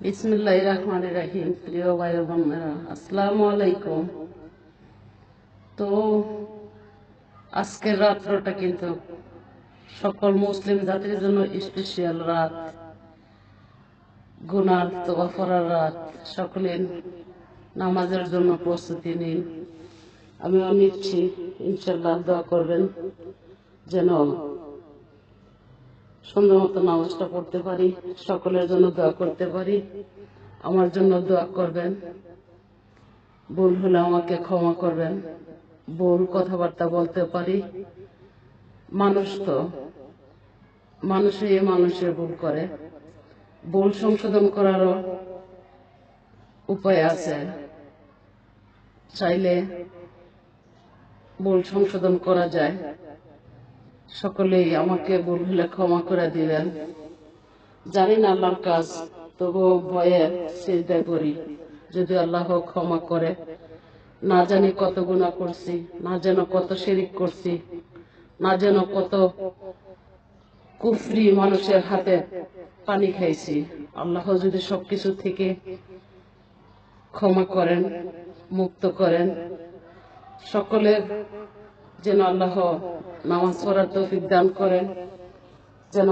বিসমিল্লাহির রহমানির রহিম। প্রিয় ভাই ও বোনেরা, আসসালামু আলাইকুম। তো আজকের রাত্রটা কিন্তু সকল মুসলিম জাতির জন্য স্পেশাল রাত, গুনার তওবা করার রাত। সকলে নামাজের জন্য প্রস্তুতি নিন, আমিও নিচ্ছি। ইনশাআল্লাহ দোয়া করবেন যেন সুন্দর মতো নামাজটা পড়তে পারি, সকলের জন্য দোয়া করতে পারি। আমার জন্য দোয়া করবেন। ভুল হলে আমাকে ক্ষমা করবেন। ভুল কথাবার্তা বলতে পারি, মানুষ তো মানুষের ভুল করে। ভুল সংশোধন করারও উপায় আছে, চাইলে ভুল সংশোধন করা যায়। সকলেই আমাকে ভুল হলে ক্ষমা করে দিবেন। জানি না আল্লাহর কাজ, তবুও ভয়ে সিজদা করি, যদি আল্লাহ ক্ষমা করে। না জানি কত গুনাহ করছি, না যেন কত শিরিক করছি, না যেন কত কুফরি মানুষের হাতে পানি খাইছি। আল্লাহ যদি সবকিছু থেকে ক্ষমা করেন, মুক্ত করেন, সকলের যেন আল্লাহ নামাজ পড়ার তৌফিক দান করেন, যেন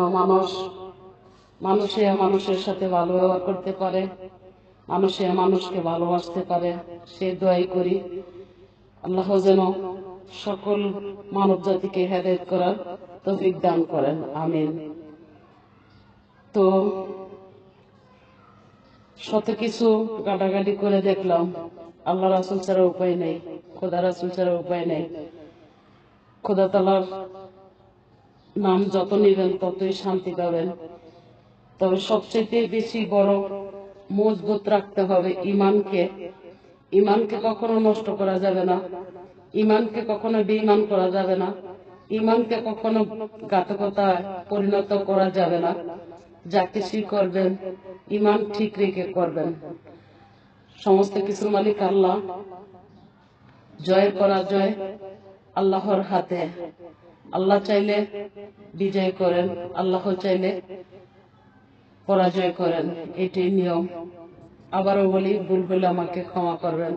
মানুষের সাথে ভালো ব্যবহার করতে পারে, মানুষকে ভালোবাসতে পারে, সে দোয়াই করি। আল্লাহ যেন সকল মানব জাতিকে হেদায়েত করার তৌফিক দান করেন, আমিন। তো শত কিছু গাটাগাটি করে দেখলাম, আল্লাহ রাসূল ছাড়া উপায় নেই, খোদা রাসূল ছাড়া উপায় নেই। খোদা তাআলার নাম যত নিবেন ততই শান্তি পাবেন। তবে সবচেয়ে বেশি বড় মজবুত রাখতে হবে ইমানকে। ইমানকে কখনো নষ্ট করা যাবে না, ইমানকে কখনো বেঈমান করা যাবে না, ইমানকে কখনো ঘাতকতায় পরিণত করা যাবে না। যা কিছুই করবেন ইমান ঠিক রেখে করবেন। সমস্ত কিছুর মালিক আল্লাহ, জয়ের পরাজয় আল্লাহর হাতে। আল্লাহ চাইলে বিজয় করেন, আল্লাহ চাইলে পরাজয় করেন, এটাই নিয়ম। আবারও বলি, ভুল হলে আমাকে ক্ষমা করবেন।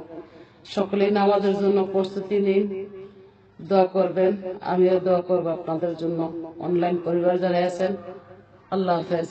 সকলেই নামাজের জন্য প্রস্তুতি নিন, দোয়া করবেন, আমিও দোয়া করবো আপনাদের জন্য। অনলাইন পরিবার যারা আছেন, আল্লাহ হাফেজ।